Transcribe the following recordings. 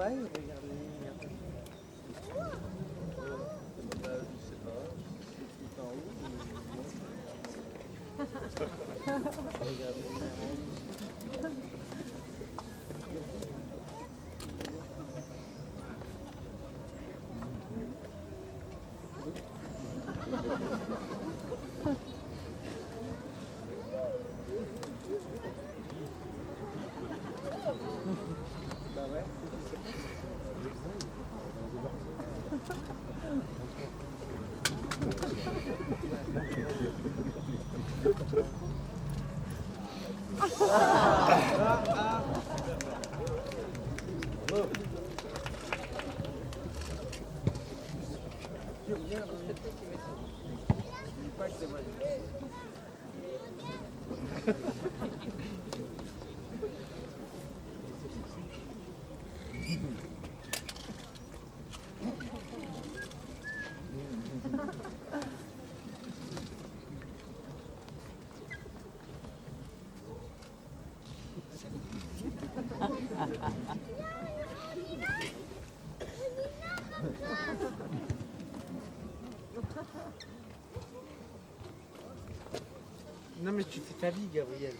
travail, regardez. Je sais pas, c'est tout en haut. Regardez. Bah ouais. Non mais tu fais ta vie, Gabriel.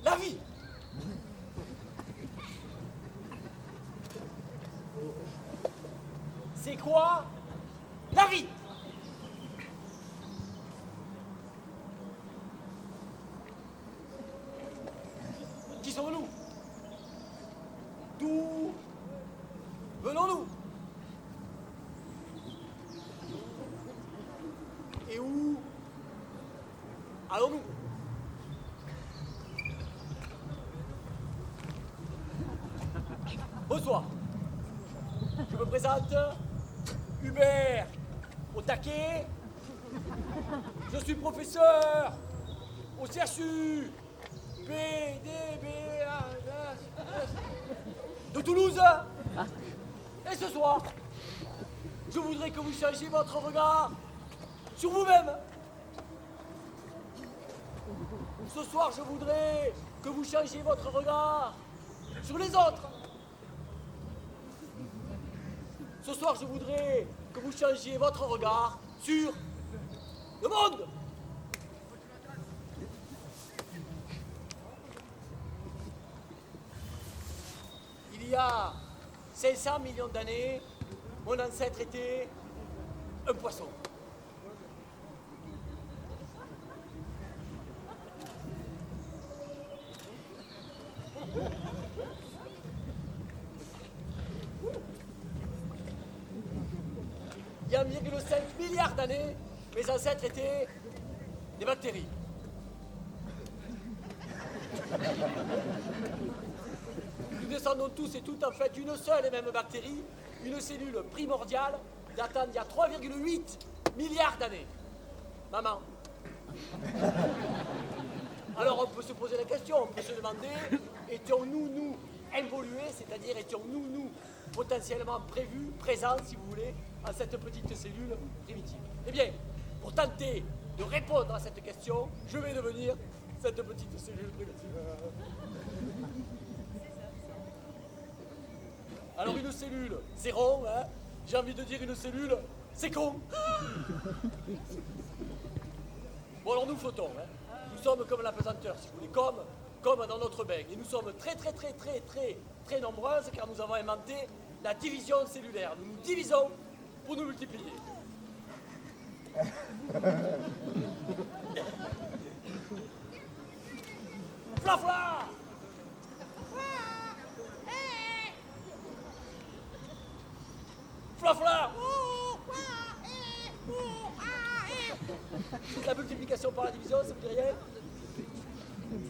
La vie. C'est quoi la vie? Qui sommes-nous? D'où venons-nous? Et où allons-nous? Bonsoir. Je me présente, Hubert au taquet. Je suis professeur au CHU de Toulouse. Et ce soir, je voudrais que vous changiez votre regard sur vous-même. Ce soir, je voudrais que vous changiez votre regard sur les autres. Ce soir, je voudrais que vous changiez votre regard sur le monde. Il y a 500 millions d'années, mon ancêtre était un poisson. Il y a 1,5 milliard d'années, mes ancêtres étaient des bactéries. Nous descendons tous et toutes en fait d'une seule et même bactérie, une cellule primordiale datant d'il y a 3,8 milliards d'années. Maman. Alors on peut se poser la question, on peut se demander, étions-nous, nous, évolués, c'est-à-dire étions-nous, nous, potentiellement prévus, présents, si vous voulez, à cette petite cellule primitive? Eh bien, pour tenter de répondre à cette question, je vais devenir cette petite cellule primitive. Alors une cellule, c'est rond, hein? J'ai envie de dire une cellule, c'est con. Bon alors nous flottons, hein. Nous sommes comme la pesanteur, si vous voulez, comme dans notre bain. Et nous sommes très nombreuses car nous avons inventé la division cellulaire. Nous nous divisons pour nous multiplier. Flafla! Flafla! La multiplication par la division, ça vous dit rien?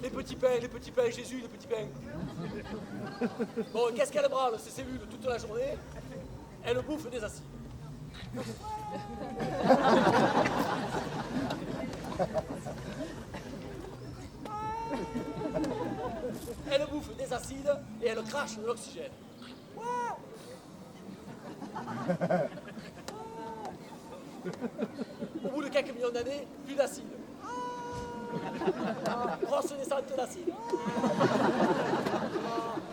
Les petits pains, Jésus, les petits pains. Bon, qu'est-ce qu'elle branle, ces cellules, toute la journée? Elles bouffent des acides. Elles bouffent des acides et elles crachent de l'oxygène. Au bout de quelques millions d'années, plus d'acide. Grosse descente d'acide.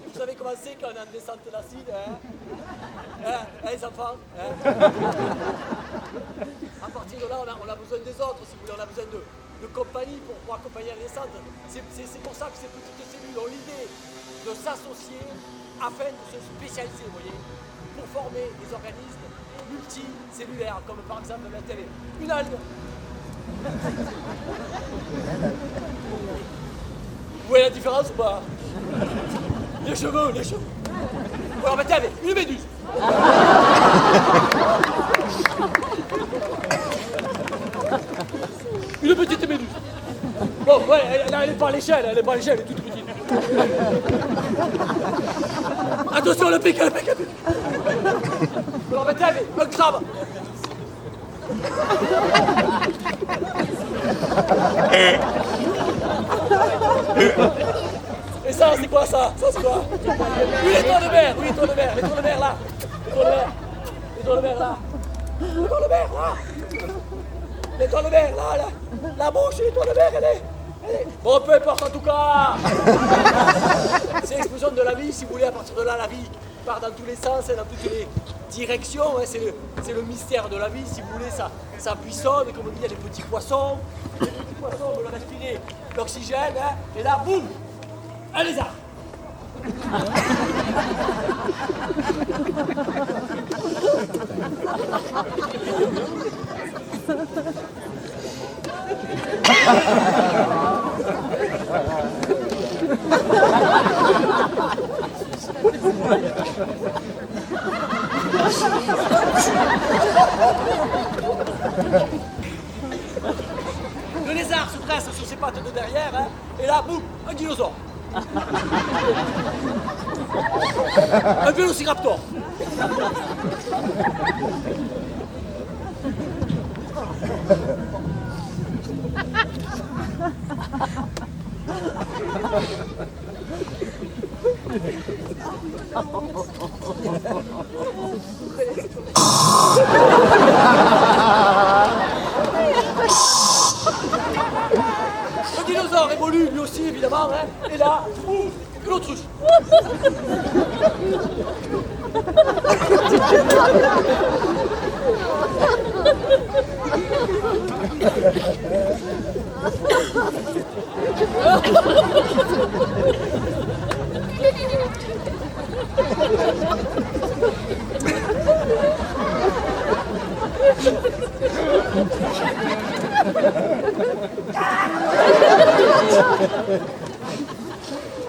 Vous savez comment c'est quand on a une descente d'acide, hein, les enfants, hein? À partir de là, on a besoin des autres, si vous voulez, on a besoin de compagnie pour accompagner la descente. C'est pour ça que ces petites cellules ont l'idée de s'associer afin de se spécialiser, vous voyez, pour former des organismes multicellulaires, comme par exemple une algue. Vous voyez la différence ou pas? Les cheveux. Bon, alors mettez avec une méduse. Une petite méduse. Bon, ouais, elle est pas à l'échelle, elle est toute petite. Attention, le pic. Alors mettez avec un crabe. Et ça, c'est quoi ça? Ça, c'est quoi? Une étoile de mer, l'étoile de mer là. L'étoile de mer là. L'étoile de mer là. La bouche, l'étoile de mer, elle est. Bon, peu importe en tout cas. C'est l'explosion de la vie, si vous voulez, à partir de là, la vie part dans tous les sens, dans toutes les directions. Hein, c'est le mystère de la vie, si vous voulez, ça buissonne, et comme on dit, il y a des petits poissons. Les petits poissons veulent respirer l'oxygène, hein, et là, boum, un lézard. Le lézard se presse sur ses pattes de derrière, hein, et là, boum, un dinosaure. Un vélociraptor. Le dinosaure évolue lui aussi évidemment, hein, et là, une autruche.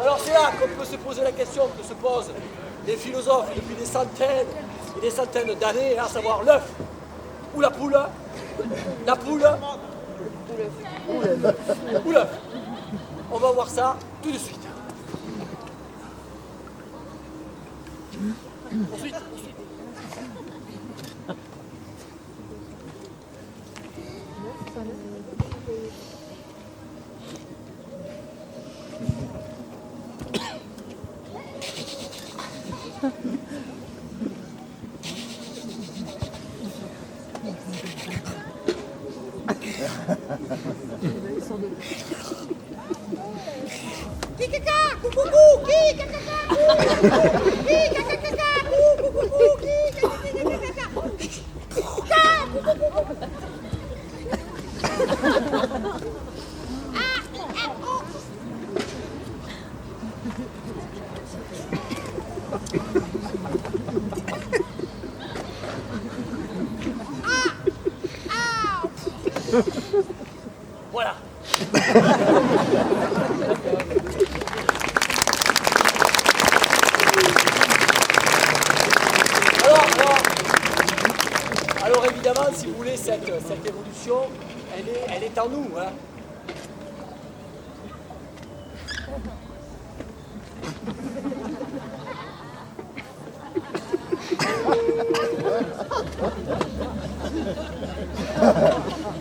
Alors c'est là qu'on peut se poser la question que se posent les philosophes depuis des centaines et des centaines d'années, à savoir l'œuf ou la poule, la poule ou l'œuf. On va voir ça tout de suite. Ensuite. Voilà. Alors évidemment, si vous voulez, cette évolution, elle est en nous. Hein.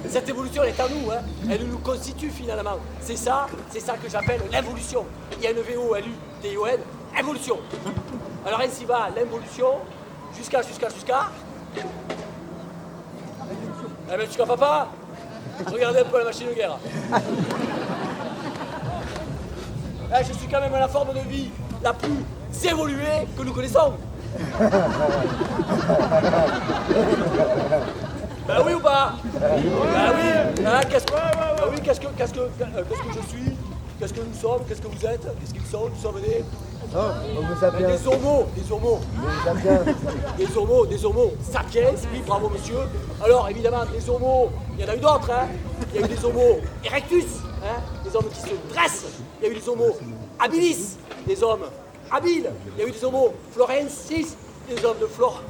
Cette évolution, elle est en nous, hein. Elle nous constitue finalement. C'est ça que j'appelle l'involution. I-N-V-O-L-U-T-I-O-N, évolution. Alors ainsi va l'involution jusqu'à. Eh ben jusqu'à papa, regardez un peu la machine de guerre. Eh, je suis quand même à la forme de vie la plus évoluée que nous connaissons. Ben oui ou pas? Ben oui, hein, qu'est-ce que je suis? Qu'est-ce que nous sommes? Qu'est-ce que vous êtes? Qu'est-ce qu'ils sont? Nous sommes des... On vous a bien. Des homos. Des homos sapiens, oui, bravo monsieur. Alors évidemment, des homos, il y en a eu d'autres, hein. Il y a eu des homos erectus, hein, des hommes qui se dressent. Il y a eu des homos habilis, des hommes habiles. Il y a eu des homos florensis, des hommes de Floride.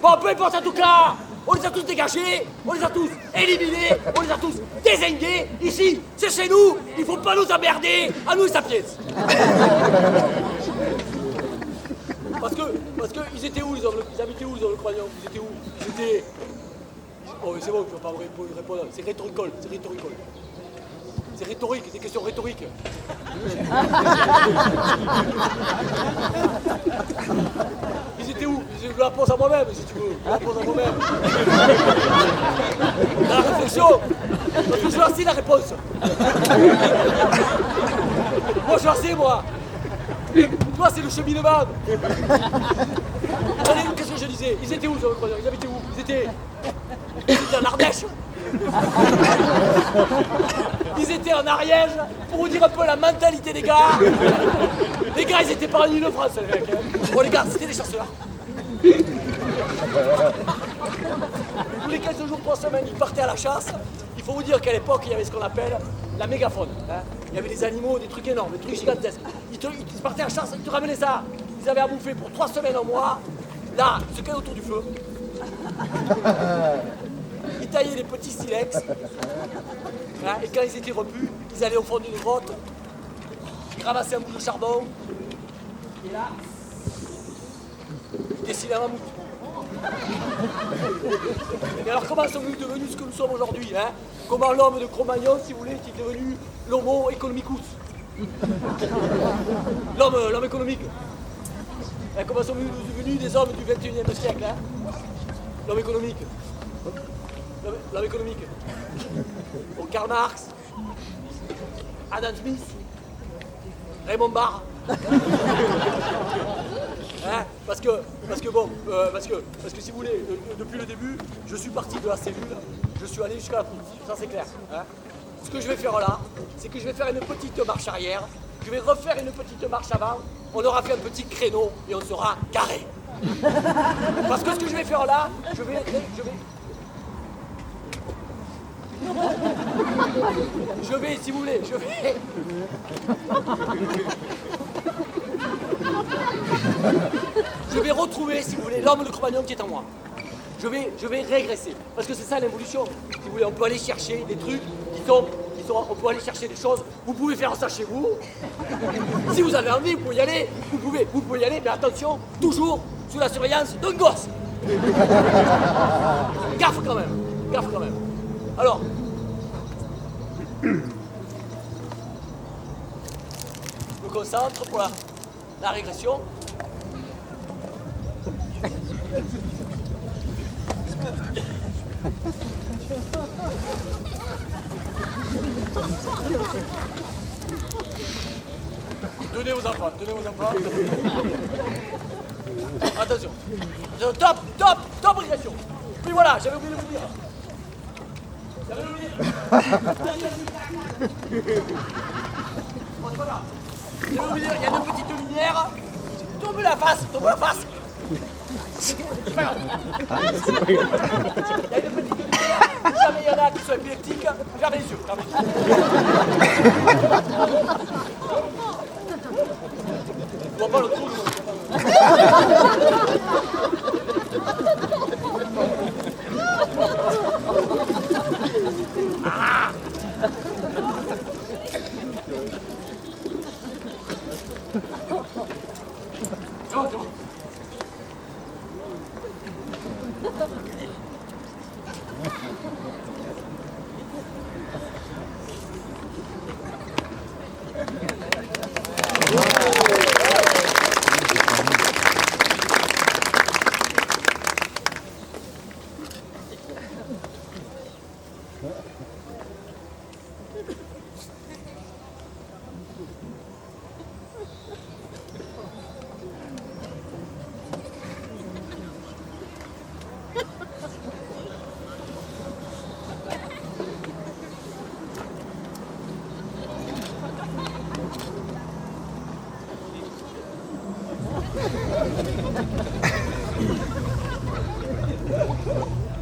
Bon, peu importe en tout cas, on les a tous dégagés, on les a tous éliminés, on les a tous dézingués. Ici, c'est chez nous, il faut pas nous emmerder, à nous les sapiens. Parce que ils étaient où les hommes, ils habitaient où les hommes croyants? Ils étaient où? Ils étaient... Oh c'est bon, je ne vais pas vous répondre, c'est rhétorique. C'est rhétorique, c'est des questions rhétoriques. Ils étaient où? Je la pose à moi-même, si tu veux. Je la pose à moi-même. Dans la réflexion, parce que je la sais la réponse. Moi, je la sais, moi. Toi, c'est le cheminement. Allez, qu'est-ce que je disais? Ils étaient où, ils habitaient où? Ils étaient en Ardèche. Ils étaient en Ariège, pour vous dire un peu la mentalité des gars. Les gars, ils étaient pas en Ile-de-France, les mecs. Bon, les gars, c'était des chasseurs. Tous les 15 jours, 3 semaines, ils partaient à la chasse. Il faut vous dire qu'à l'époque, il y avait ce qu'on appelle la mégafaune. Hein. Il y avait des animaux, des trucs énormes, des trucs gigantesques. Ils partaient à la chasse, ils te ramenaient ça. Ils avaient à bouffer pour 3 semaines en mois. Là, ils se calaient autour du feu. Ils taillaient les petits silex. Hein, et quand ils étaient repus, ils allaient au fond d'une grotte. Ils ramassaient un bout de charbon. Et là, ils dessinaient un mammouth. Et alors comment sommes-nous devenus ce que nous sommes aujourd'hui, hein? Comment l'homme de Cro-Magnon, si vous voulez, est devenu l'homo economicus? L'homme économique. Et comment sommes-nous devenus des hommes du 21e siècle, hein? L'homme économique. L'homme économique. Bon, Karl Marx, Adam Smith, Raymond Barre. Hein, parce que si vous voulez, depuis le début, je suis parti de la cellule, je suis allé jusqu'à la poutre, ça c'est clair. Hein. Ce que je vais faire là, c'est que je vais faire une petite marche arrière, je vais refaire une petite marche avant, on aura fait un petit créneau et on sera carré. Parce que ce que je vais faire là, je vais... Je vais, si vous voulez, je vais retrouver, si vous voulez, l'homme de Cro-Magnon qui est en moi. Je vais régresser. Parce que c'est ça l'évolution. Si vous voulez, on peut aller chercher des trucs on peut aller chercher des choses. Vous pouvez faire ça chez vous. Si vous avez envie, vous pouvez y aller. Vous pouvez y aller, mais attention, toujours sous la surveillance d'un gosse. Gaffe quand même. Alors, je me concentre pour la régression. Donnez aux enfants. Attention. Top régression. Puis voilà, j'avais oublié de vous dire. Il y a une petite lumière. Tombe la face, tombe la face. C'est pas grave. Il y a une petite lumière. Jamais il y en a qui sont épileptiques, ferme les yeux. Ferme les yeux. Je vois pas le trou.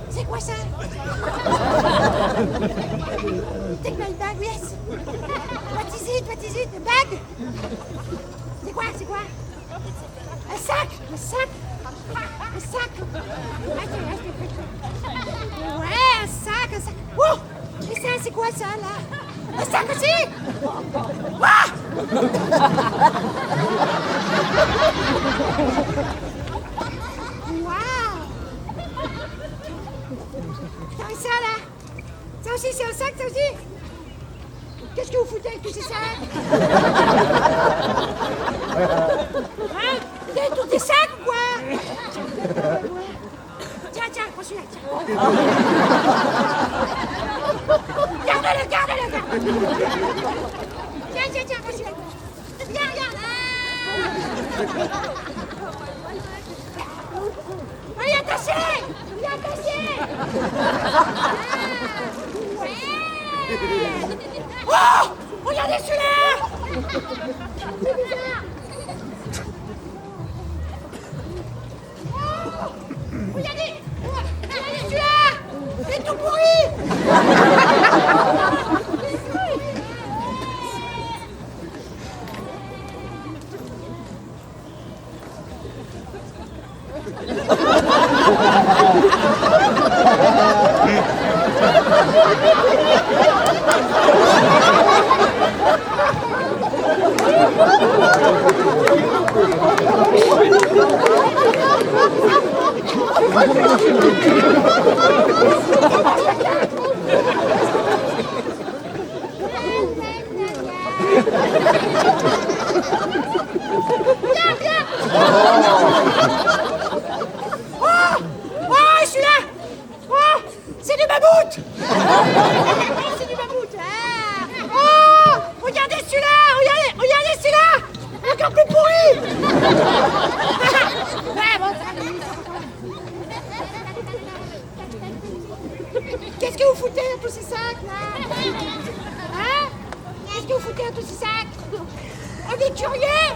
C'est quoi ça? Take my bag, yes. What is it? What is it? A bag? C'est quoi? C'est quoi? Un sac? Un sac? Un sac? Ouais, un sac, un sac. Oh! Et ça, c'est quoi ça, là? Un sac aussi? Ouah! Waouh! T'as ça là? Ça aussi c'est un sac, ça aussi? Qu'est-ce que vous foutez avec tous ces sacs? Hein? Vous avez tous des sacs ou quoi? Tiens, tiens, prends celui-là, tiens. Garde-le, garde-le, garde-le. Tiens, tiens, tiens, prends celui-là. Regarde, regarde. Ah, il est attaché! Il est attaché! Ouais! Oh! Regardez celui-là! C'est bizarre! Oh! Regardez! Regardez celui-là! C'est tout pourri! C'est du mammouth! Ah. Oh! Regardez celui-là! Regardez, regardez celui-là! Encore plus pourri! Ouais, bon, qu'est-ce que vous foutez dans tous ces sacs, là? Hein? Qu'est-ce que vous foutez dans tous ces sacs? On est curieux!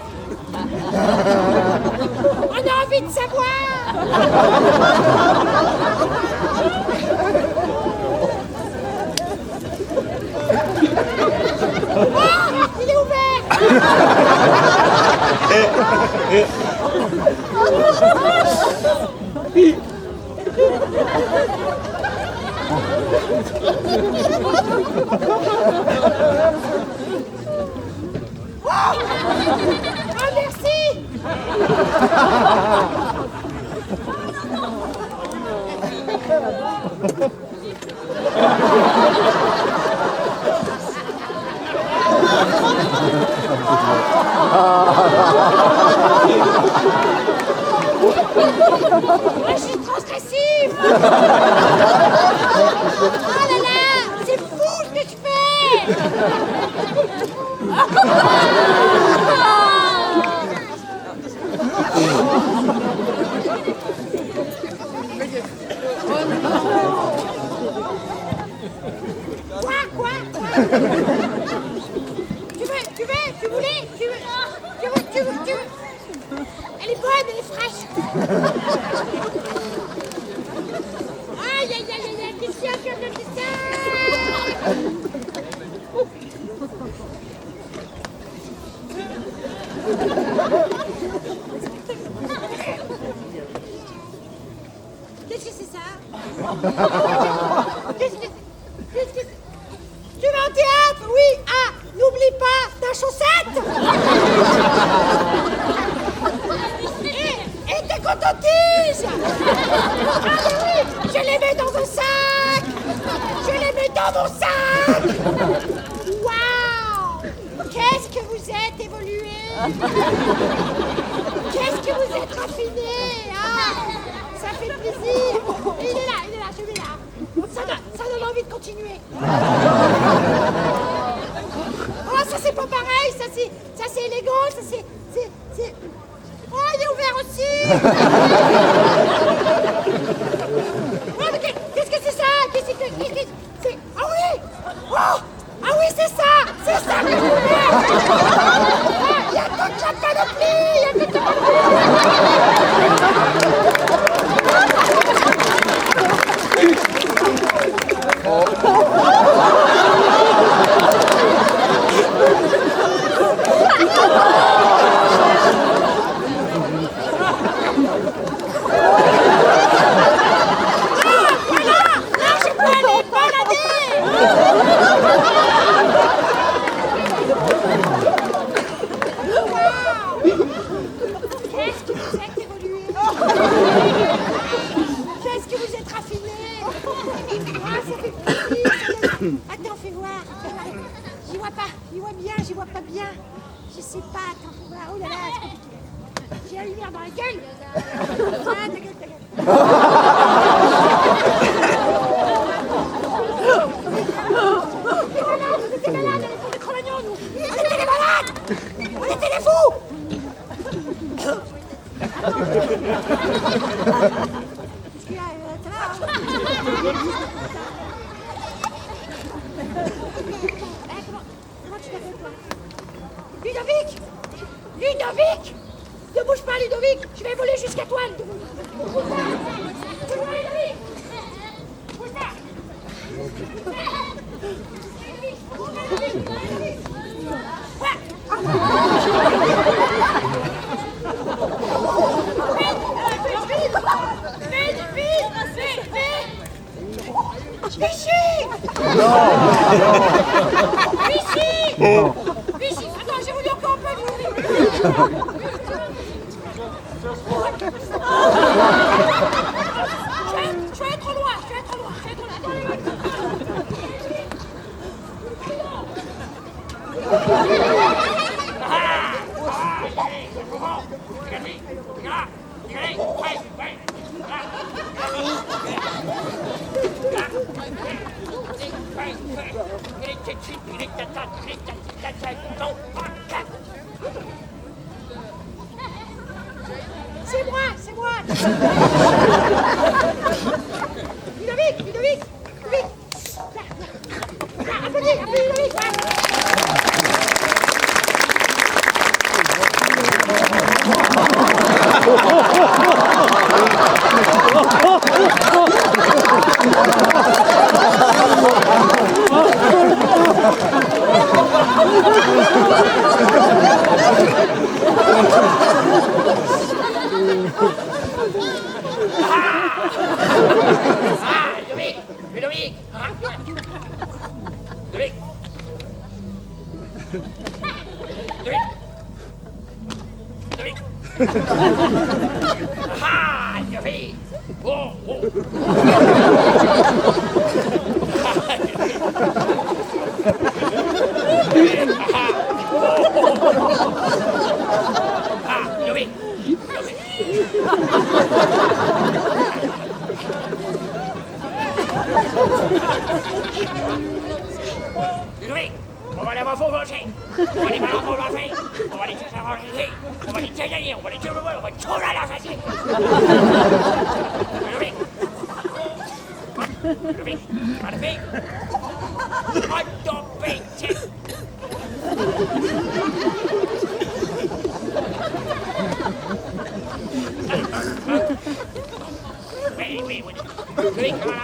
On a envie de savoir! Oh, il est ouvert! Oh, merci! Je suis transgressive! Oh là là! C'est fou ce que je fais! arrache. Aïe, aïe, aïe, aïe, aïe, qu'est-ce qu'il y a, qu'est-ce qu'il y Qu'est-ce que c'est ça? Qu'est-ce que c'est? Tu vas au théâtre? Oui. Ah, n'oublie pas ta chaussette. Et tes cotons-tiges. Ah oui, je les mets dans un sac. Je les mets dans mon sac. Waouh. Qu'est-ce que vous êtes évolué. Qu'est-ce que vous êtes raffiné. Ah, ça fait plaisir. Et il est là, celui-là. Ça donne envie de continuer. Oh, ça c'est pas pareil, ça c'est élégant, ça c'est... Oh, il est ouvert aussi. Oh, mais qu'est-ce que c'est ça? Qu'est-ce que c'est? Ah oui. Oh, ah oui, c'est ça que je voulais. Ah, il y a toute la panoplie, il y a toute la Qu'est-ce que vous êtes évolué. Qu'est-ce que vous êtes raffiné. Ah, ça fait plaisir. Attends, fais voir. J'y vois pas. J'y vois bien, j'y vois pas bien. Je sais pas, attends, fais voir. Oh là là, c'est compliqué. J'ai la lumière dans la gueule. Ah, ta gueule. On était malades, on était Cro-Magnon, nous. On était les malades. On était les fous. Qu'est-ce qu'il y a, ça va, hein? Comment tu t'appelles, toi? Ludovic! Ne bouge pas, Ludovic! Je vais voler jusqu'à toi, Ludovic! Bouge pas, Ludovic! Bouge pas! Vichy! Attends, j'ai voulu encore un peu de Je vais être trop loin. C'est moi. Ludovic. Applaudis, Ludovic. Ludovic. Ah, Ludovic. Oh. Ludovic, on va aller voir vos manger. On va aller voir vos manger. On va aller chercher à manger. On va aller gagner. On va aller tuer le vol. On va tout là, l'assassin. Ludovic, pas de fille. On t'en pète. Ah, Oui, oui, oui. Oui, voilà.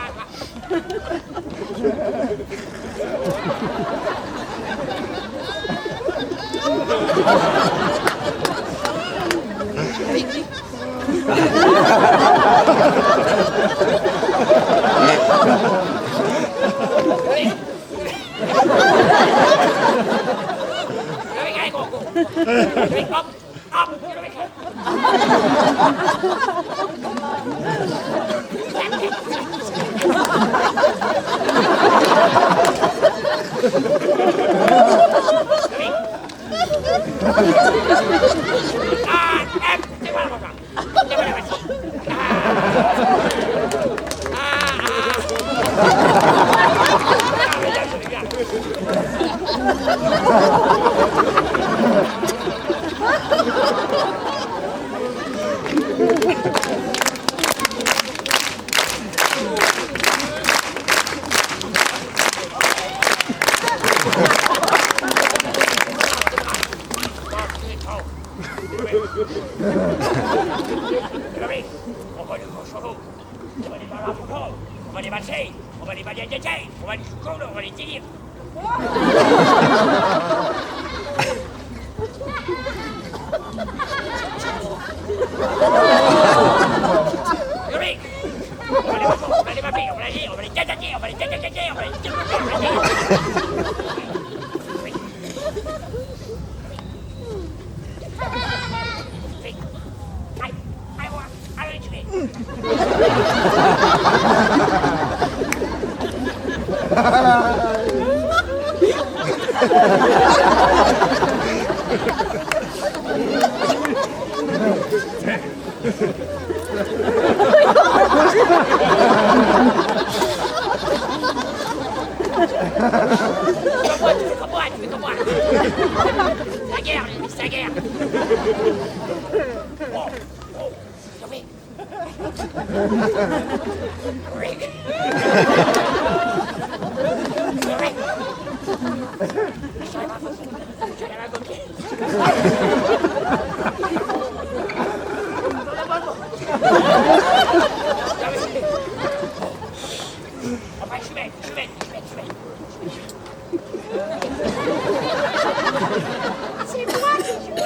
On va les chevaux, on va les balles à propos, on va les masser, on va les balayer à détail, on va les choucouler, on va les tirer. On va les mapper, on va les tatater, on va les tatater, on va les tu fais comme moi. La guerre, c'est la guerre. Oh, oui. Oui. Enfin, je vais. C'est moi qui joue.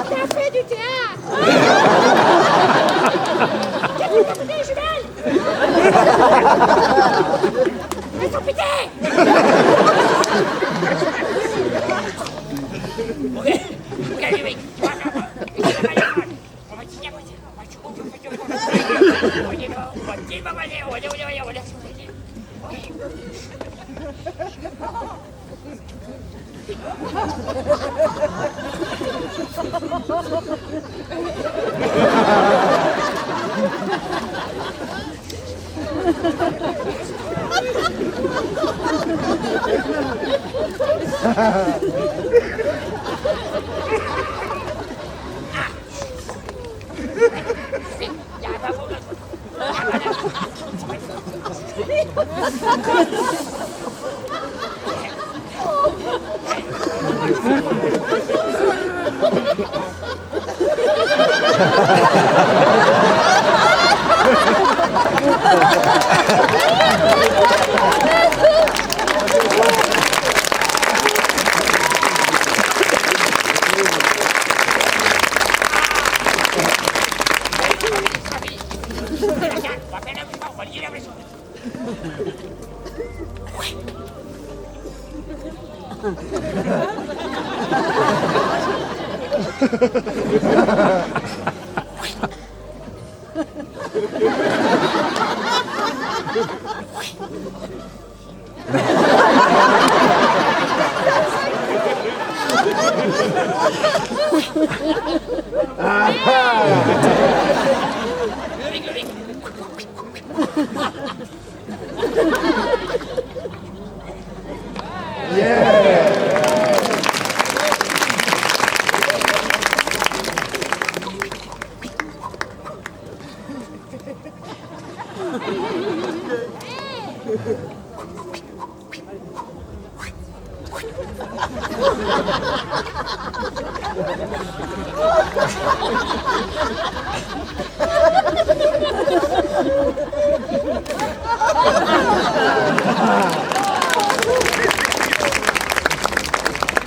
T'as fait du théâtre. Qu'est-ce que t'as fait, les jumelles? Elles sont pétées. Oui.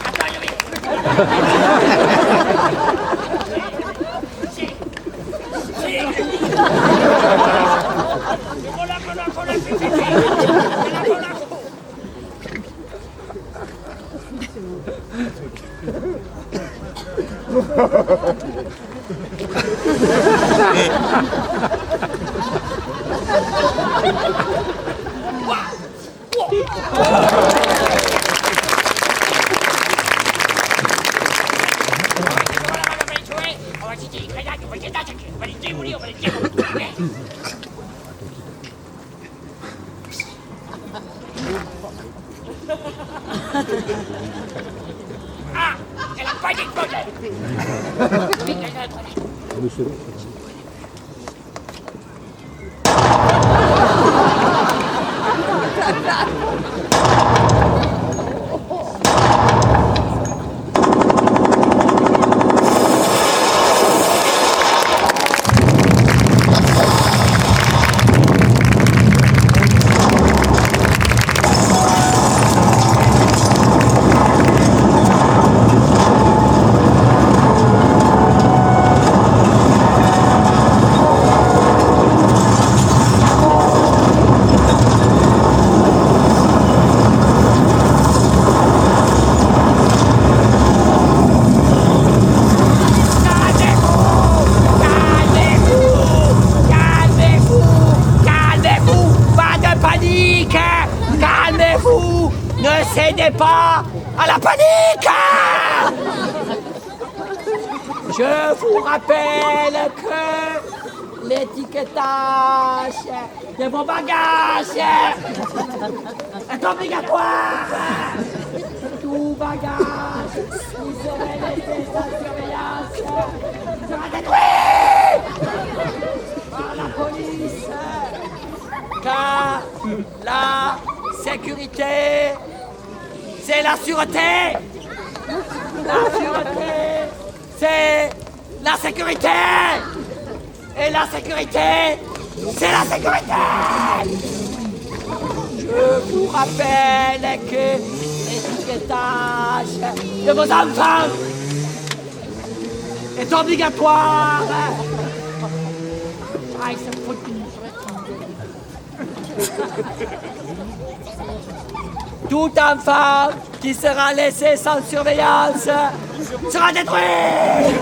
Attends, Yuri. Si. Ah, elle a pas d'explosé. Vite, elle a ne cédez pas à la panique. Je vous rappelle que l'étiquetage de vos bagages est obligatoire. Tout bagage qui serait laissé sans surveillance sera détruit par la police. Car la sécurité, c'est la sûreté. La sûreté, c'est la sécurité. Et la sécurité, c'est la sécurité. Je vous rappelle que l'étiquetage de vos enfants est obligatoire. Ah, ils se foutent. Tout enfant qui sera laissé sans surveillance sera détruit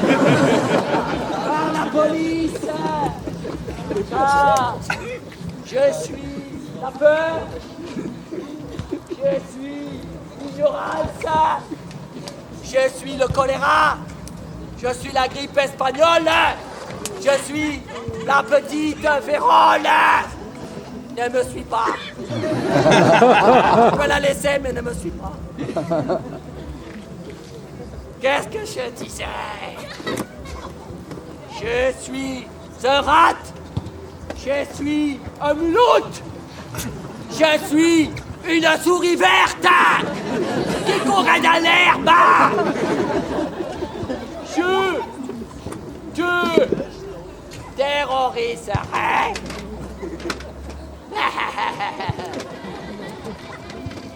par la police. Ah, je suis la peur, je suis l'ignorance, je suis le choléra, je suis la grippe espagnole, je suis la petite vérole. Ne me suis pas. Je peux la laisser, mais ne me suis pas. Qu'est-ce que je disais? Je suis un rat. Je suis un mouloute. Je suis une souris verte qui courait dans l'herbe. Je terroriserai.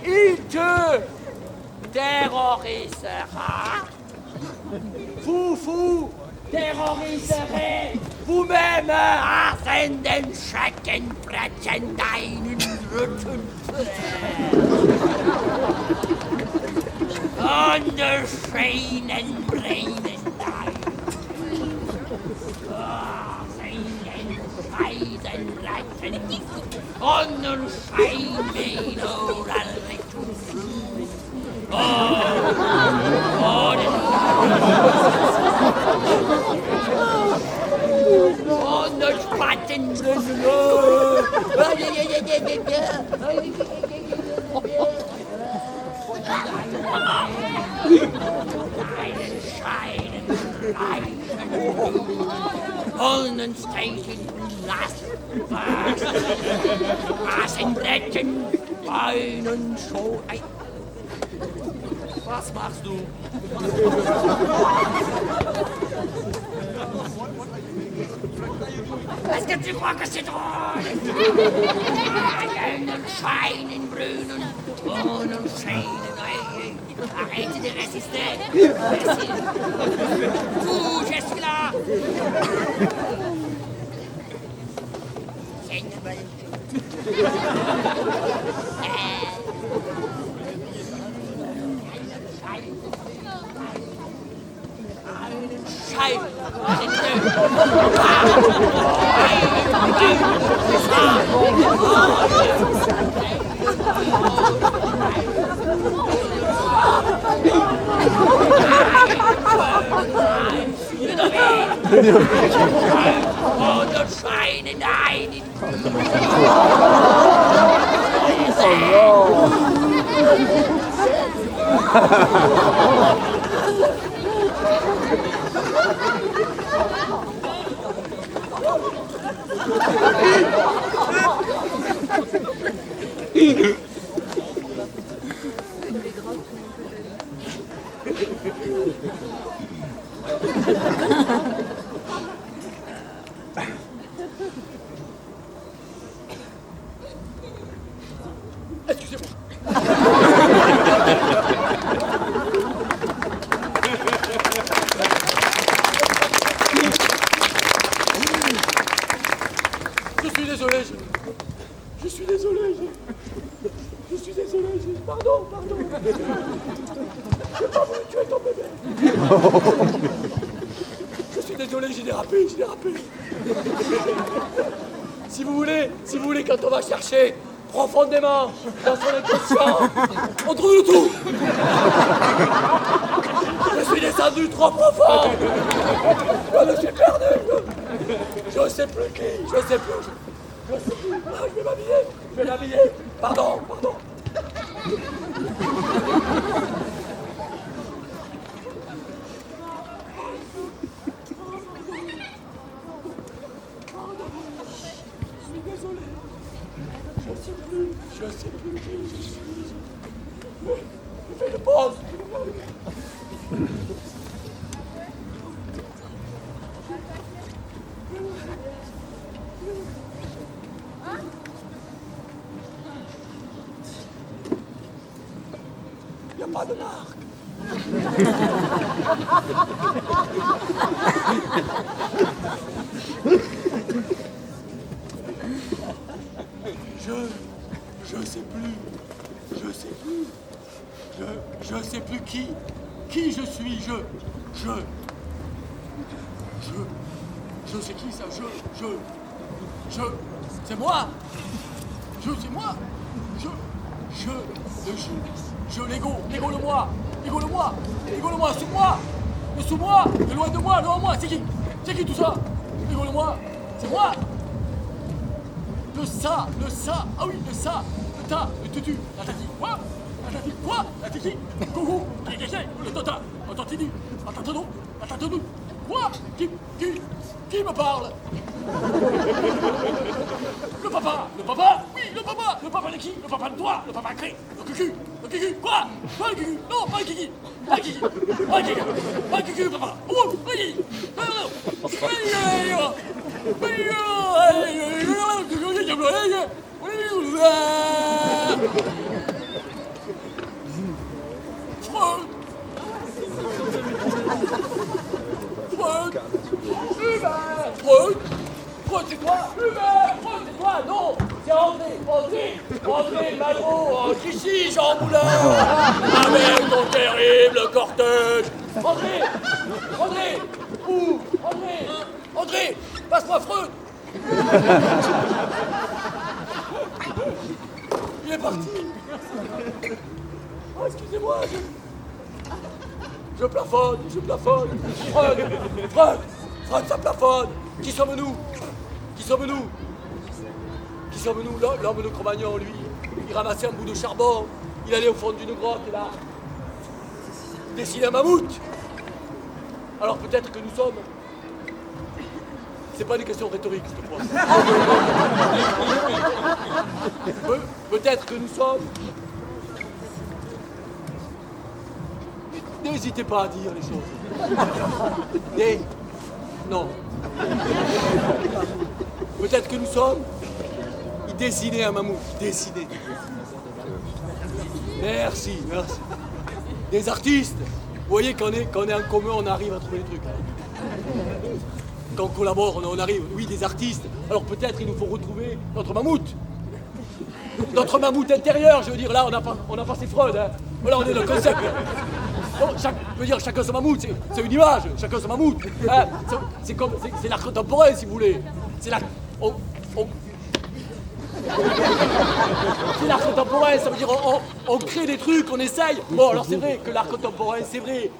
Il te terrorisera. Vous terroriserez vous-même. Arsenden Schrecken brechen deinen Rücken. Und Scheinen brennen dein. Arsenden Scheiden brechen. Und Scheinen und Spaten und Stechen Rasenblättchen, Beinen, Schau. Was machst du? Est-ce que tu crois que c'est drôle? Einen Scheinen, Brünen, Tonen, Scheinen, arrête de résister. Tout, je suis là. C'est une bonne Pardon. J'ai pas voulu tuer ton bébé. Je suis désolé, j'ai dérapé. Si vous voulez, quand on va chercher profondément dans son inconscient, on trouve le tout. Je suis descendu trop profond. Je me suis perdu. Je sais plus qui, je sais plus. Ah, je vais m'habiller. Pardon. Je sais plus qui je suis. Fais une pause. Il n'y a pas de marque. Je sais plus qui je suis, je sais qui ça, c'est moi, l'ego le moi, sous moi, loin de moi, c'est qui tout ça, l'ego le moi, c'est moi, le ça, ah oui, le ça, le ta, le tutu, la tati, quoi? La tiki, coucou, le tota, entendez-nous, quoi? Qui me parle? Le papa, oui, le papa de qui? Le papa de toi, le papa crée, le cucu, quoi? Pas le cucu, non, pas le kiki, pas le cucu, papa, Freud, c'est toi? Freud, c'est toi? Non, c'est André Malraux, ici, Jean Moulin, avec ton terrible cortège. André, passe-moi Freud. Il est parti. Oh, excusez-moi, je plafonne. Freud, ça plafonne. Qui sommes-nous? L'homme de Cro-Magnon, lui, il ramassait un bout de charbon, il allait au fond d'une grotte et là, il dessinait un mammouth. Alors peut-être que nous sommes... C'est pas une question rhétorique, cette fois. Peut-être que nous sommes... N'hésitez pas à dire les choses. Non. Peut-être que nous sommes. Il dessinait un mammouth. Dessinait. Merci. Des artistes. Vous voyez, quand on est en commun, on arrive à trouver des trucs. Quand on collabore, on arrive. Oui, des artistes. Alors peut-être il nous faut retrouver notre mammouth. Notre mammouth intérieur, je veux dire, là, on n'a pas ces Freud. Hein. Voilà, on est dans le concept. Bon, je veux dire, chacun son mammouth, c'est une image, chacun son mammouth. Hein. C'est l'art contemporain, si vous voulez. C'est l'art... C'est l'art contemporain, ça veut dire on crée des trucs, on essaye. Bon, alors c'est vrai que l'art contemporain, c'est vrai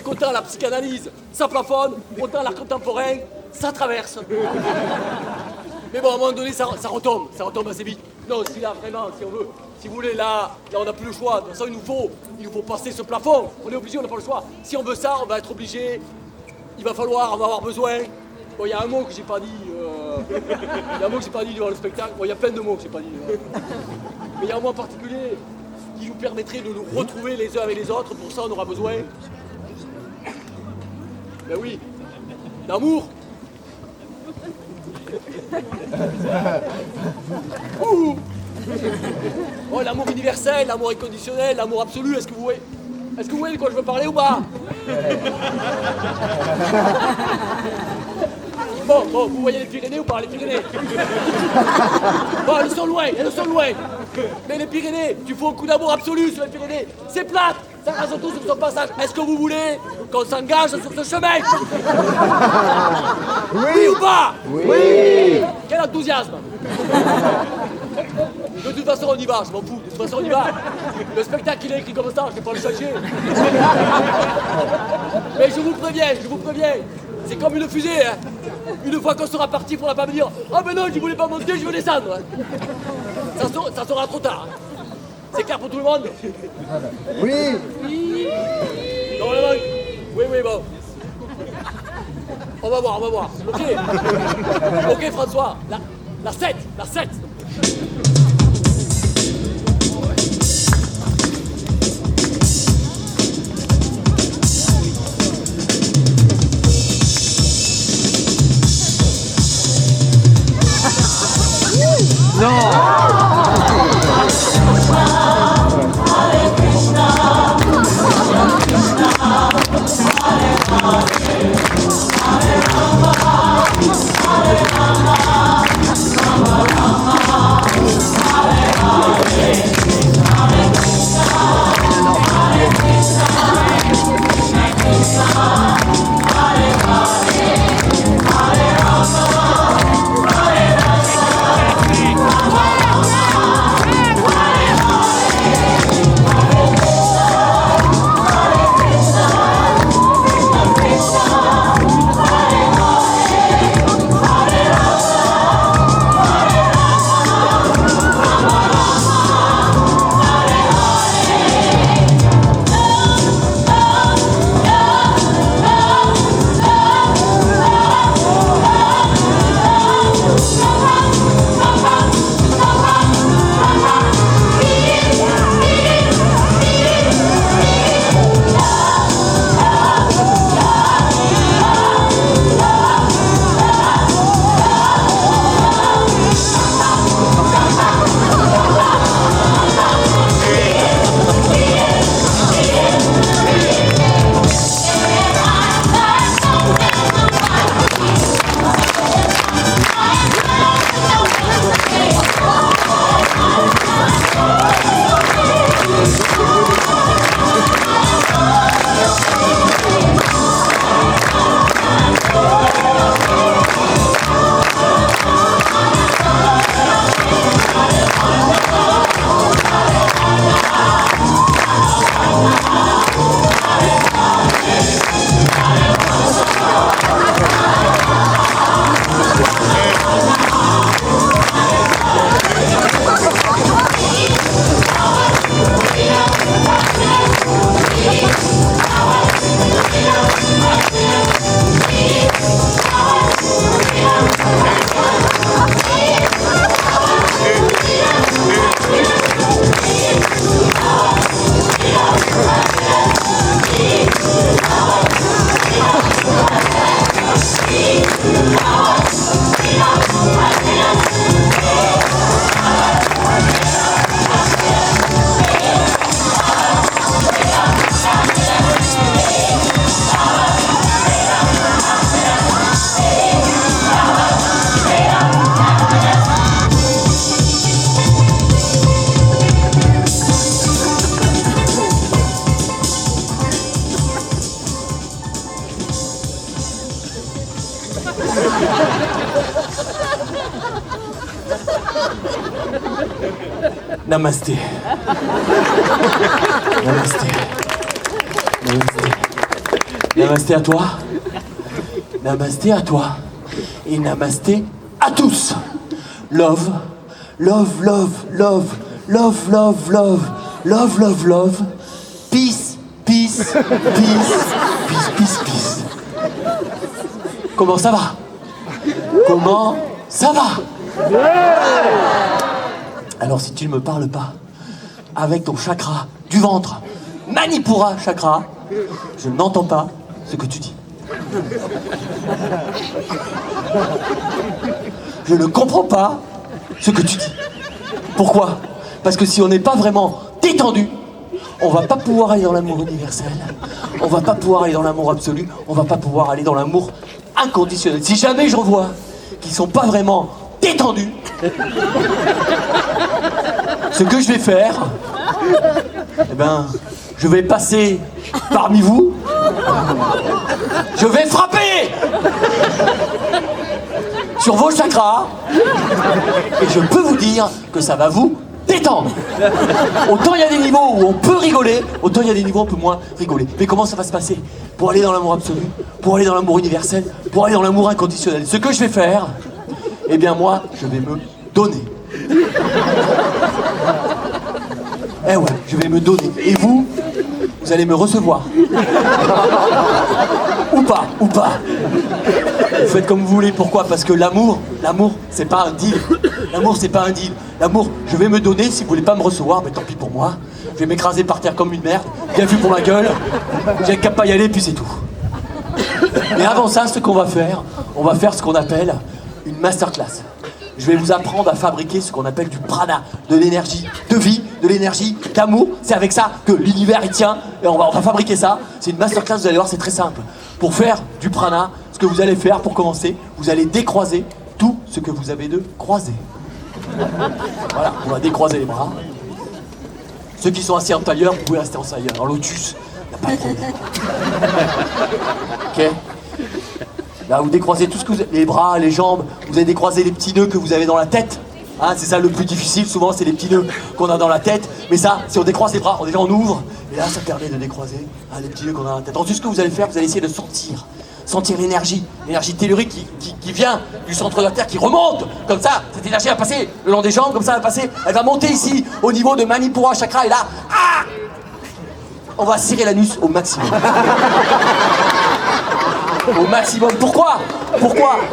qu'autant la psychanalyse, ça plafonne, autant l'art contemporain, ça traverse. Mais bon, à un moment donné, ça retombe assez vite. Non, si là, vraiment, si vous voulez, là, on n'a plus le choix. De toute façon, il nous faut passer ce plafond. On est obligé, on n'a pas le choix. Si on veut ça, on va être obligé. On va avoir besoin. Bon, il y a un mot que j'ai pas dit. Il y a un mot que j'ai pas dit devant le spectacle. Bon, il y a plein de mots que j'ai pas dit. Mais il y a un mot en particulier qui nous permettrait de nous retrouver les uns avec les autres. Pour ça, on aura besoin. Ben oui, d'amour. Ouh. Oh, l'amour universel, l'amour inconditionnel, l'amour absolu, est-ce que vous voyez de quoi je veux parler ou pas? Bon, vous voyez les Pyrénées ou pas, les Pyrénées? Bon, elles sont loin. Mais les Pyrénées, tu fais un coup d'amour absolu sur les Pyrénées. C'est plate, ça rase tout sur son passage. Est-ce que vous voulez qu'on s'engage sur ce chemin? Oui ou pas? Oui. Quel enthousiasme. De toute façon, on y va, je m'en fous. De toute façon, on y va. Le spectacle, il est écrit comme ça, je ne vais pas le chercher. Mais je vous préviens. C'est comme une fusée, hein. Une fois qu'on sera parti, il ne faudra pas me dire « Ah ben non, je voulais pas monter, je veux descendre !» Ça sera trop tard. C'est clair pour tout le monde? Oui. Non, oui, bon. On va voir. Ok, François. La 7. Namasté. Namasté. Namasté. Namasté à toi. Namasté à toi. Et namasté à tous. Love. Love, love, love. Love, love, love. Love, love, love. Peace, peace, peace. Peace, peace, peace. Comment ça va? Comment ça va? Alors si tu ne me parles pas avec ton chakra du ventre, Manipura chakra, je n'entends pas ce que tu dis. Je ne comprends pas ce que tu dis. Pourquoi? Parce que si on n'est pas vraiment détendu, on va pas pouvoir aller dans l'amour universel, on va pas pouvoir aller dans l'amour absolu, on va pas pouvoir aller dans l'amour inconditionnel. Si jamais je revois qu'ils sont pas vraiment détendus, ce que je vais faire, eh ben, je vais passer parmi vous, je vais frapper sur vos chakras, et je peux vous dire que ça va vous détendre. Autant il y a des niveaux où on peut rigoler, autant il y a des niveaux où on peut moins rigoler. Mais comment ça va se passer? Pour aller dans l'amour absolu, pour aller dans l'amour universel, pour aller dans l'amour inconditionnel. Ce que je vais faire, eh bien moi, je vais me donner. Eh ouais, je vais me donner. Et vous, vous allez me recevoir. Ou pas, ou pas. Vous faites comme vous voulez. Pourquoi? Parce que l'amour, c'est pas un deal. L'amour, c'est pas un deal. L'amour, je vais me donner. Si vous voulez pas me recevoir, mais tant pis pour moi. Je vais m'écraser par terre comme une merde. Bien vu pour ma gueule. J'ai qu'à pas y aller, puis c'est tout. Mais avant ça, ce qu'on va faire, on va faire ce qu'on appelle une masterclass. Je vais vous apprendre à fabriquer ce qu'on appelle du prana, de l'énergie de vie, de l'énergie d'amour. C'est avec ça que l'univers y tient. Et on va fabriquer ça. C'est une masterclass, vous allez voir, c'est très simple. Pour faire du prana, ce que vous allez faire pour commencer, vous allez décroiser tout ce que vous avez de croisé. Voilà, on va décroiser les bras. Ceux qui sont assis en tailleur, vous pouvez rester en tailleur. En lotus, il n'y a pas de problème. Ok? Là, vous décroisez tout ce que vous avez, les bras, les jambes, vous allez décroiser les petits nœuds que vous avez dans la tête. Hein, c'est ça le plus difficile, souvent, c'est les petits nœuds qu'on a dans la tête. Mais ça, si on décroise les bras, déjà on ouvre, et là, ça permet de décroiser les petits nœuds qu'on a dans la tête. Ensuite, ce que vous allez faire, vous allez essayer de sentir l'énergie tellurique qui vient du centre de la Terre, qui remonte, comme ça, cette énergie va passer le long des jambes, comme ça, elle va passer, elle va monter ici, au niveau de Manipura chakra, et là, on va serrer l'anus au maximum. Au maximum. Pourquoi?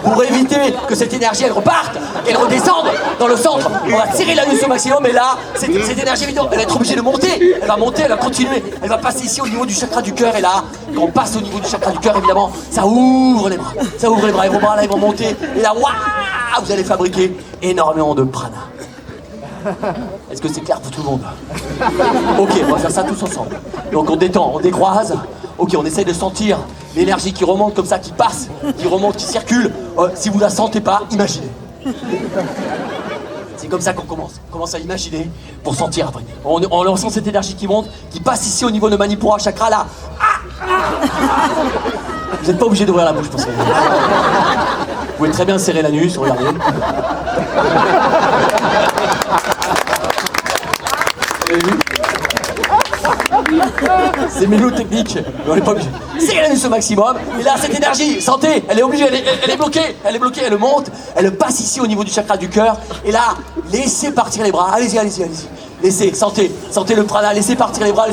Pour éviter que cette énergie elle reparte, qu'elle redescende dans le centre. On va serrer l'anus au maximum et là, cette énergie évidemment, elle va être obligée de monter. Elle va monter, elle va continuer. Elle va passer ici au niveau du chakra du cœur et là, quand on passe au niveau du chakra du cœur, évidemment, ça ouvre les bras. Ça ouvre les bras et vos bras là ils vont monter. Et là, waouh, vous allez fabriquer énormément de prana. Est-ce que c'est clair pour tout le monde? Ok, on va faire ça tous ensemble. Donc on détend, on décroise. Ok, on essaye de sentir l'énergie qui remonte comme ça, qui passe, qui remonte, qui circule. Si vous la sentez pas, imaginez. C'est comme ça qu'on commence. On commence à imaginer pour sentir après. On ressent cette énergie qui monte, qui passe ici au niveau de Manipura chakra là. Vous n'êtes pas obligé d'ouvrir la bouche pour ça. Vous pouvez très bien serrer l'anus, regardez. Vous avez vu? C'est mes techniques, mais on n'est pas obligé. Serrez l'anus au maximum, et là cette énergie, sentez, elle est obligée, elle est bloquée, elle monte, elle passe ici au niveau du chakra du cœur, et là, laissez partir les bras, allez-y. Laissez, sentez le prana, laissez partir les bras,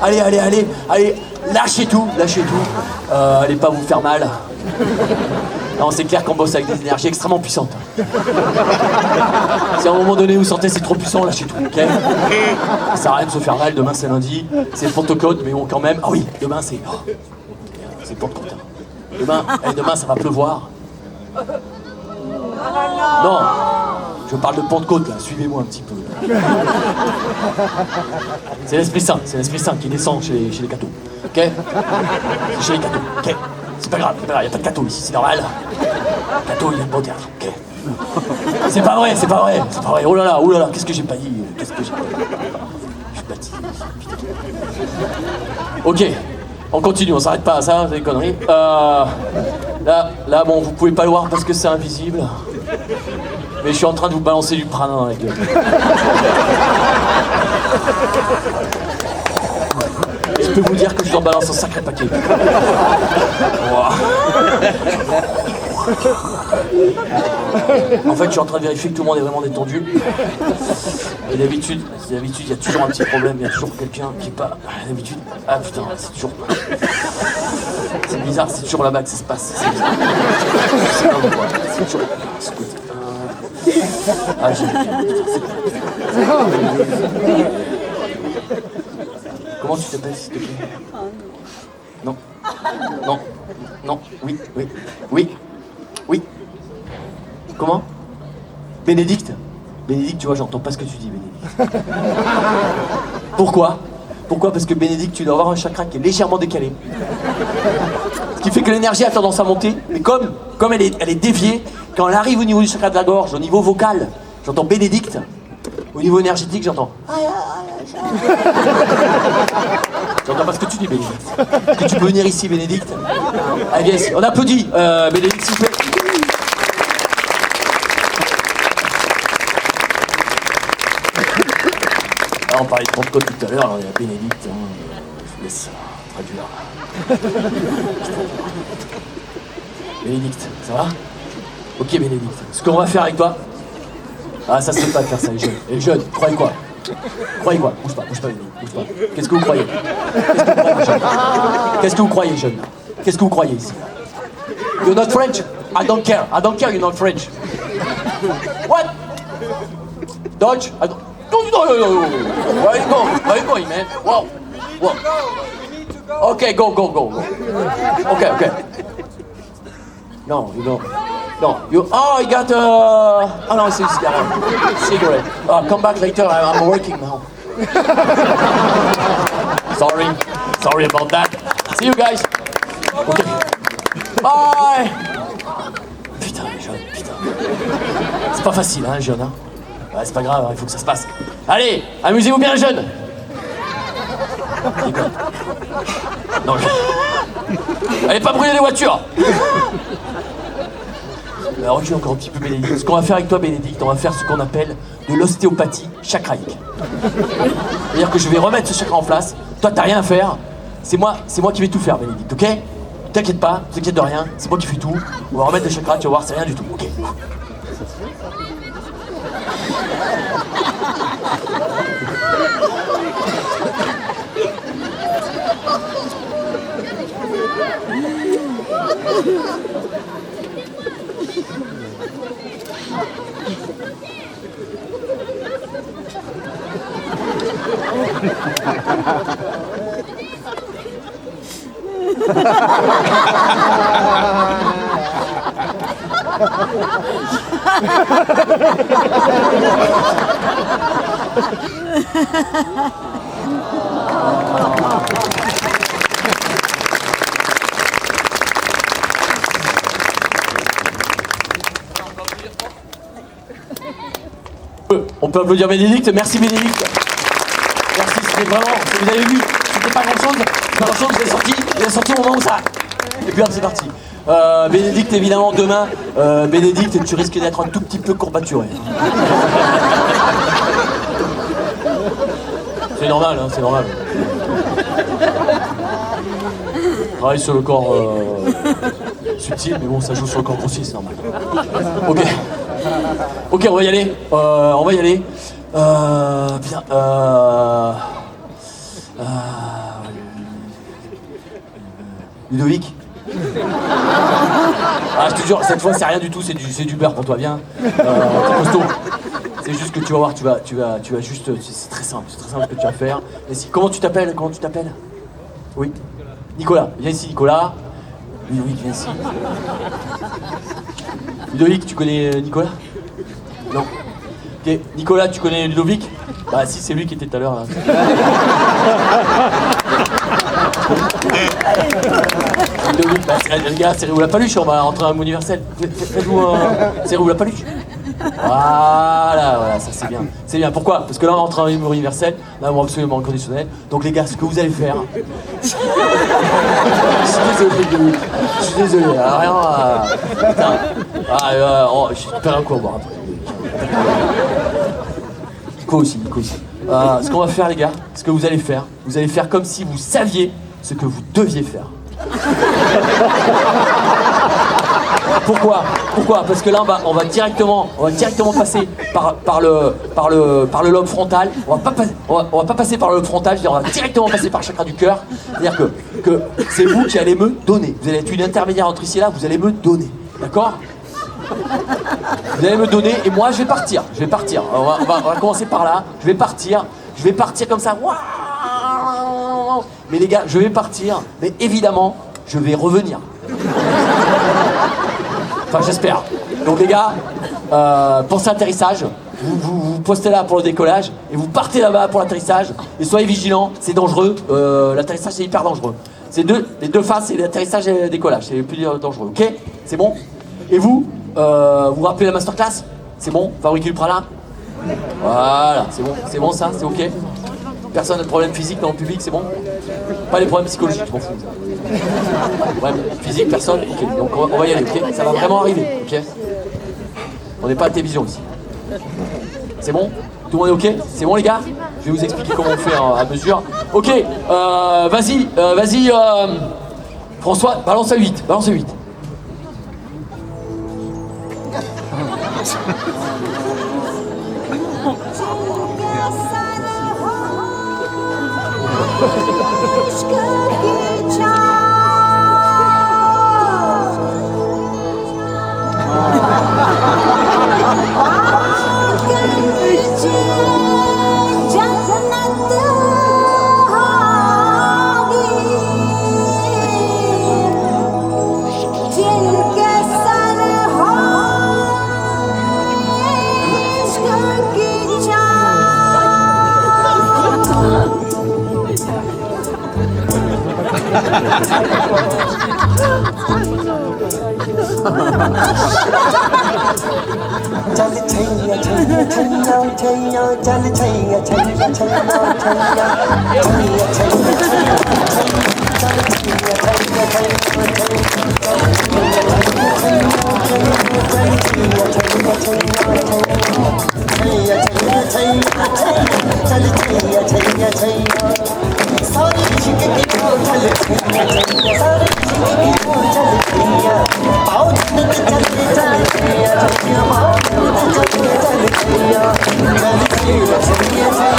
allez, lâchez tout, allez pas vous faire mal. Non, c'est clair qu'on bosse avec des énergies extrêmement puissantes. Si à un moment donné vous sentez c'est trop puissant, lâchez tout, ok? Ça sert à rien de se faire mal, demain c'est lundi, c'est le Pentecôte, mais bon quand même, ah oui, demain c'est le Pentecôte. Demain ça va pleuvoir. Non, je parle de Pentecôte là, suivez-moi un petit peu. C'est l'Esprit Saint qui descend chez les cathos, ok? C'est chez les cathos, ok? C'est pas grave, y a pas de cathos ici, c'est normal. Le cathos il aime beau théâtre, ok? C'est pas vrai, oh là là, qu'est-ce que j'ai pas dit? Je suis bâti. Ok, On continue, on s'arrête pas à ça, c'est des conneries. Là, bon, vous pouvez pas le voir parce que c'est invisible. Mais je suis en train de vous balancer du prana dans la gueule. Je peux vous dire que je vous en balance un sacré paquet. Wow. En fait, je suis en train de vérifier que tout le monde est vraiment détendu. Et d'habitude, il y a toujours un petit problème, il y a toujours quelqu'un qui est pas... D'habitude... Ah putain, c'est toujours... C'est bizarre, c'est toujours là-bas que ça se passe. C'est bizarre. C'est pas pourquoi. C'est toujours... Ah, j'ai... Comment tu t'appelles, s'il te plaît? Non. Non. Non. Oui. Oui. Oui. Oui. Comment? Bénédicte? Bénédicte, tu vois, j'entends pas ce que tu dis, Bénédicte. Pourquoi? Pourquoi? Parce que Bénédicte, tu dois avoir un chakra qui est légèrement décalé. Ce qui fait que l'énergie a tendance à monter, mais comme elle est déviée, quand elle arrive au niveau du chakra de la gorge, au niveau vocal, j'entends Bénédicte. Au niveau énergétique, j'entends. J'entends pas ce que tu dis, Bénédicte. Est-ce que tu peux venir ici, Bénédicte? Allez, viens ici. On applaudit, Bénédicte, s'il vous plaît. Alors, on parlait de Pentecôte tout à l'heure, alors il y a Bénédicte. Je vous laisse traduire. Bénédicte, ça va? Ok, Bénédicte. Ce qu'on va faire avec toi. Ah, ça se fait pas de faire ça, les jeunes. Les jeunes, croyez quoi? Croyez quoi? Bouge pas, Bénédicte, bouge pas. Qu'est-ce que vous croyez? Qu'est-ce que vous croyez, jeunes? Qu'est-ce que vous croyez ici? You're not French? I don't care you're not French. What? Dutch? I don't... No. Where are you going, man? Wow. Okay, go. Okay. No, you don't. No, you. Oh, you got Oh no, it's a cigarette. Come back later. I'm working now. Sorry about that. See you guys. Okay. Bye. Putain, les jeunes, putain. C'est pas facile, hein, les jeunes, hein. Ouais, c'est pas grave, il faut que ça se passe. Allez, amusez-vous bien, les jeunes. Non, allez pas brûler les voitures. Alors, recule encore un petit peu, Bénédicte. Ce qu'on va faire avec toi, Bénédicte, on va faire ce qu'on appelle de l'ostéopathie chakraïque. C'est-à-dire que je vais remettre ce chakra en place. Toi, t'as rien à faire. C'est moi qui vais tout faire, Bénédicte, ok? T'inquiète pas, t'inquiète de rien. C'est moi qui fais tout. On va remettre le chakra, tu vas voir, c'est rien du tout, ok? On peut applaudir Bénédicte. Merci Bénédicte. Merci, c'était vraiment, vous avez vu, c'était pas grand chose, vous avez sorti au moment où ça. Et puis hop, c'est parti. Bénédicte, évidemment, demain, Bénédicte, tu risques d'être un tout petit peu courbaturé. C'est normal, hein, c'est normal. Travaille sur le corps subtil, mais bon, ça joue sur le corps grossier, c'est normal. Ok, on va y aller. Bien. Ludovic. Ah, je te jure, cette fois c'est rien du tout, c'est du beurre pour toi, viens. T'es costaud. C'est juste que tu vas voir, tu vas juste. C'est très simple ce que tu vas faire. Comment tu t'appelles? Oui. Nicolas, viens ici, Nicolas. Ludovic, viens ici. Ludovic, tu connais Nicolas? Non. Ok, Nicolas, tu connais Ludovic? Bah si, c'est lui qui était tout à l'heure là. Ludovic, bah les gars, serrez-vous la paluche, on va rentrer dans un mot universel. Faites-vous serrez-vous la paluche. Voilà, ça c'est bien. C'est bien, pourquoi? Parce que là on rentre dans un humour universel, là on va absolument conditionnel. Donc les gars, ce que vous allez faire... Je suis désolé, rien à... Putain. Je suis super un coup à boire après. Nico aussi. Ce qu'on va faire, les gars, ce que vous allez faire comme si vous saviez ce que vous deviez faire. Pourquoi? Parce que là, on va directement passer par le lobe frontal. On va pas passer par le lobe frontal, on va directement passer par le chakra du cœur. C'est-à-dire que c'est vous qui allez me donner. Vous allez être une intermédiaire entre ici et là, vous allez me donner. D'accord? Vous allez me donner et moi je vais partir. On va commencer par là. Je vais partir comme ça. Mais les gars, je vais partir, mais évidemment, je vais revenir. Enfin, j'espère. Donc les gars, pensez à l'atterrissage. Vous postez là pour le décollage et vous partez là-bas pour l'atterrissage. Et soyez vigilants, c'est dangereux. L'atterrissage, c'est hyper dangereux. Les deux phases, c'est l'atterrissage et le décollage. C'est le plus dangereux, ok? C'est bon? Et vous vous rappelez la masterclass? C'est bon? Fabriquer du prana? Voilà, c'est bon ça? C'est ok? Personne n'a de problème physique dans le public, c'est bon? Pas les problèmes psychologiques, je m'en fous. Problème physique, personne? Ok, donc on va y aller, ok? Ça va vraiment arriver, ok? On n'est pas à la télévision ici. C'est bon? Tout le monde est ok? C'est bon les gars? Je vais vous expliquer comment on fait à mesure. Ok, vas-y, François, balance à 8. चल छैया छैया छैया छैया चल छैया छैया छैया छैया सारी इश्क की चल छैया छैया सारी इश्क की चल छैया आओ जन्नत चल चल छैया छैया आओ जन्नत चल चल छैया चल छैया छैया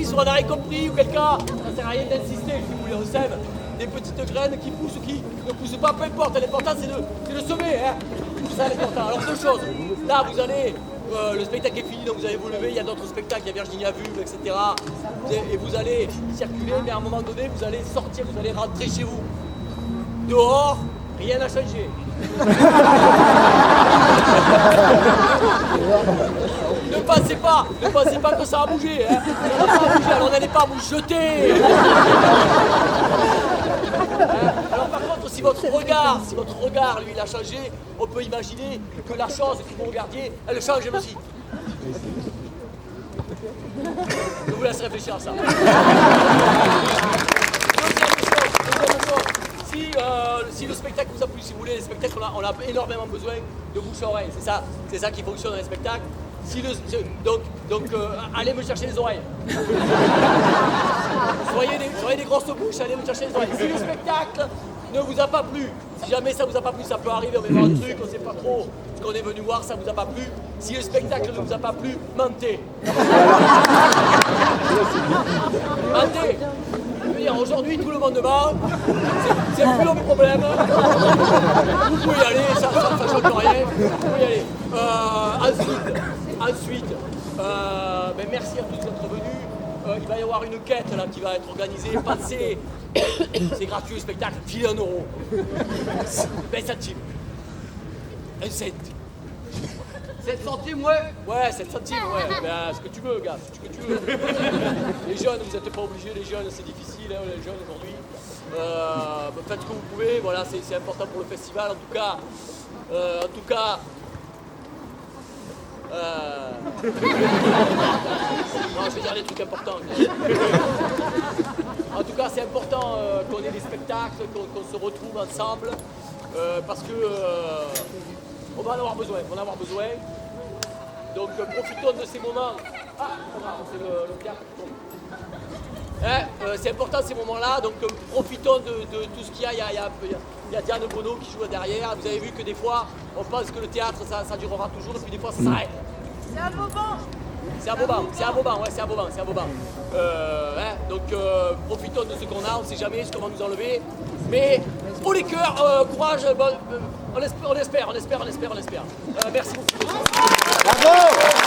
6 ou on n'a rien compris ou quelqu'un, ça sert à rien d'insister si vous voulez, on sème des petites graines qui poussent ou qui ne poussent pas, peu importe, l'important c'est de semer, hein. C'est ça l'important. Alors 2 choses, là vous allez, le spectacle est fini donc vous allez vous lever, il y a d'autres spectacles, il y a Virginia Vulve, etc. Et vous allez circuler, mais à un moment donné vous allez sortir, vous allez rentrer chez vous. Dehors, rien n'a changé. Ne pensez pas que ça a bougé, hein. Ça n'a pas bougé, alors n'allez pas vous jeter. Alors par contre, si votre regard, lui, il a changé, on peut imaginer que la chose que vous regardiez, elle change elle aussi. Je vous laisse réfléchir à ça. Deuxième chose, si le spectacle vous a plu, si vous voulez, les spectacles, on a énormément besoin de bouche à oreille. C'est ça qui fonctionne dans les spectacles. Donc, allez me chercher les oreilles. Soyez des grosses bouches, allez me chercher les oreilles. Si le spectacle ne vous a pas plu, si jamais ça vous a pas plu, ça peut arriver, on va voir un truc, on sait pas trop ce qu'on est venu voir, ça vous a pas plu. Si le spectacle ne vous a pas plu, mentez. Mentez. Je veux dire, aujourd'hui, tout le monde ment. C'est plus un problème. Vous pouvez y aller, ça change rien. Vous pouvez y aller. Ensuite, merci à tous d'être venus. Il va y avoir une quête là, qui va être organisée. Pensez, c'est gratuit le spectacle, filez 1 euro. 20 centimes. 1 cent. 7 centimes, ouais. Ouais, 7 centimes, ouais. Ben, ce que tu veux, gars, ce que tu veux. Les jeunes, vous n'êtes pas obligés, les jeunes, c'est difficile, hein, les jeunes aujourd'hui. Faites ce que vous pouvez, voilà, c'est important pour le festival. En tout cas, non, je vais dire des trucs importants. En tout cas, c'est important qu'on ait des spectacles, qu'on se retrouve ensemble, parce que on va en avoir besoin. Donc profitons de ces moments. Ah, c'est le théâtre. C'est important ces moments-là, donc profitons de tout ce qu'il y a. Il y a Diane Bono qui joue derrière. Vous avez vu que des fois, on pense que le théâtre, ça durera toujours, et puis des fois, ça s'arrête. C'est un moment. C'est un Vauban. Donc profitons de ce qu'on a, on ne sait jamais ce qu'on va nous enlever. Mais haut les cœurs, courage, on espère. Merci beaucoup. Bravo!